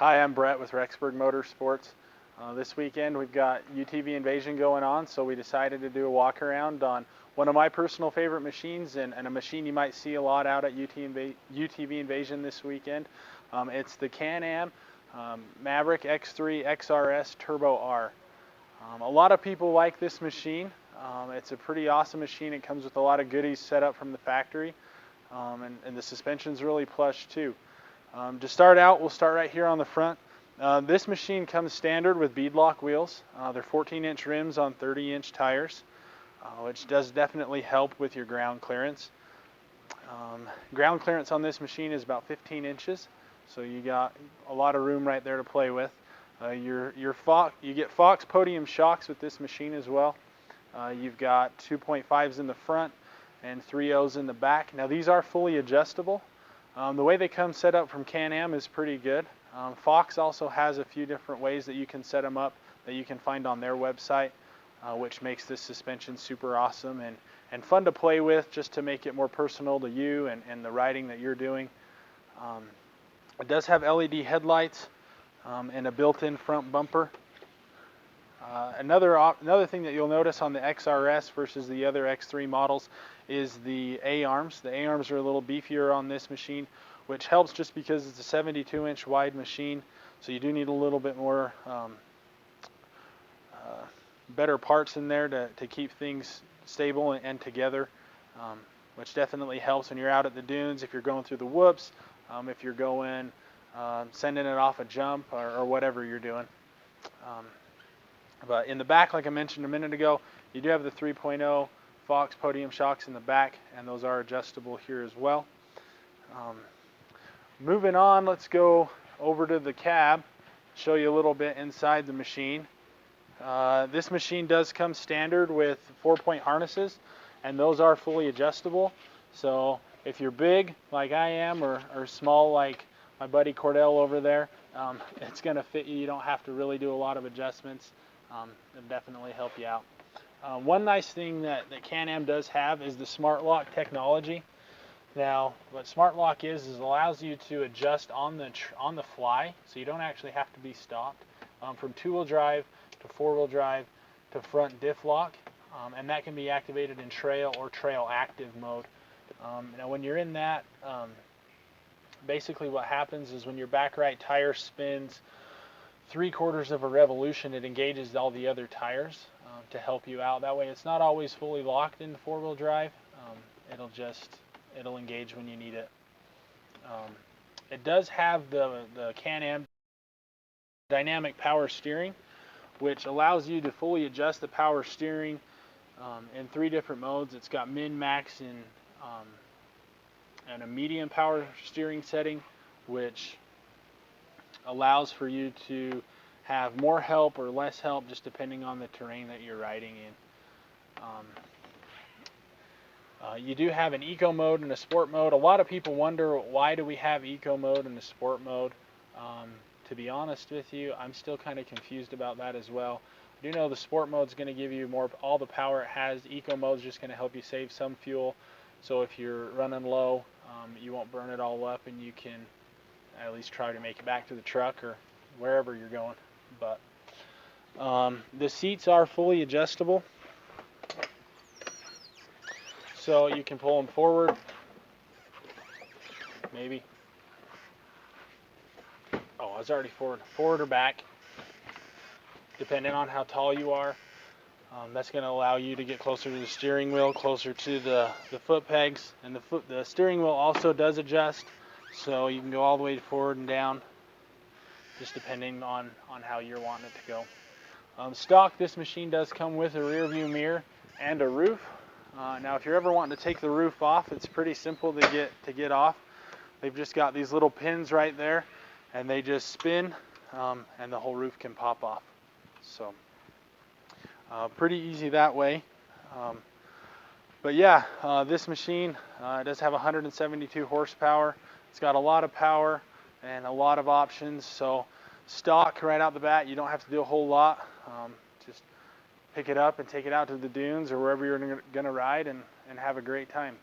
Hi, I'm Brett with Rexburg Motorsports. This weekend we've got UTV Invasion going on, so we decided to do a walk around on one of my personal favorite machines and a machine you might see a lot out at UTV Invasion this weekend. It's the Can-Am Maverick X3 XRS Turbo R. A lot of people like this machine. It's a pretty awesome machine. It comes with a lot of goodies set up from the factory, and the suspension's really plush too. To start out, we'll start right here on the front. This machine comes standard with beadlock wheels. They're 14-inch rims on 30-inch tires, which does definitely help with your ground clearance. Ground clearance on this machine is about 15 inches, so you got a lot of room right there to play with. You get Fox podium shocks with this machine as well. You've got 2.5s in the front and 3.0s in the back. Now these are fully adjustable. The way they come set up from Can-Am is pretty good. Fox also has a few different ways that you can set them up that you can find on their website, which makes this suspension super awesome and fun to play with, just to make it more personal to you and the riding that you're doing. It does have LED headlights and a built-in front bumper. Another thing that you'll notice on the XRS versus the other X3 models is the A-arms. The A-arms are a little beefier on this machine, which helps just because it's a 72-inch wide machine, so you do need a little bit more better parts in there to keep things stable and together, which definitely helps when you're out at the dunes, if you're going through the whoops, if you're going sending it off a jump or whatever you're doing. But in the back, like I mentioned a minute ago, you do have the 3.0 Fox podium shocks in the back, and those are adjustable here as well. Moving on, let's go over to the cab, show you a little bit inside the machine. This machine does come standard with 4-point harnesses, and those are fully adjustable. So if you're big like I am or small like my buddy Cordell over there, it's going to fit you. You don't have to really do a lot of adjustments. It'll definitely help you out. One nice thing that Can-Am does have is the Smart-Lok technology. Now, what Smart-Lok is allows you to adjust on the fly, so you don't actually have to be stopped, from two-wheel drive to four-wheel drive to front diff lock, and that can be activated in trail or trail active mode. Now, when you're in that, basically what happens is when your back right tire spins 3/4 of a revolution, it engages all the other tires to help you out. That way it's not always fully locked into four-wheel drive. It'll engage when you need it. It does have the Can-Am dynamic power steering, which allows you to fully adjust the power steering in 3 different modes. It's got min, max, and a medium power steering setting, which allows for you to have more help or less help just depending on the terrain that you're riding in. You do have an eco mode and a sport mode. A lot of people wonder, why do we have eco mode and a sport mode? To be honest with you, I'm still kind of confused about that as well. I do know the sport mode is going to give you all the power it has. Eco mode is just going to help you save some fuel, so if you're running low, you won't burn it all up, and you can at least try to make it back to the truck or wherever you're going. But the seats are fully adjustable, so you can pull them forward, maybe. Oh, I was already forward or back, depending on how tall you are. That's going to allow you to get closer to the steering wheel, closer to the foot pegs, and the steering wheel also does adjust, so you can go all the way forward and down, just depending on how you're wanting it to go. Stock, this machine does come with a rear view mirror and a roof. Now if you're ever wanting to take the roof off, it's pretty simple to get off. They've just got these little pins right there, and they just spin, and the whole roof can pop off. So pretty easy that way. But yeah, this machine does have 172 horsepower. It's got a lot of power and a lot of options. So stock right out the bat, you don't have to do a whole lot. Just pick it up and take it out to the dunes or wherever you're going to ride and have a great time.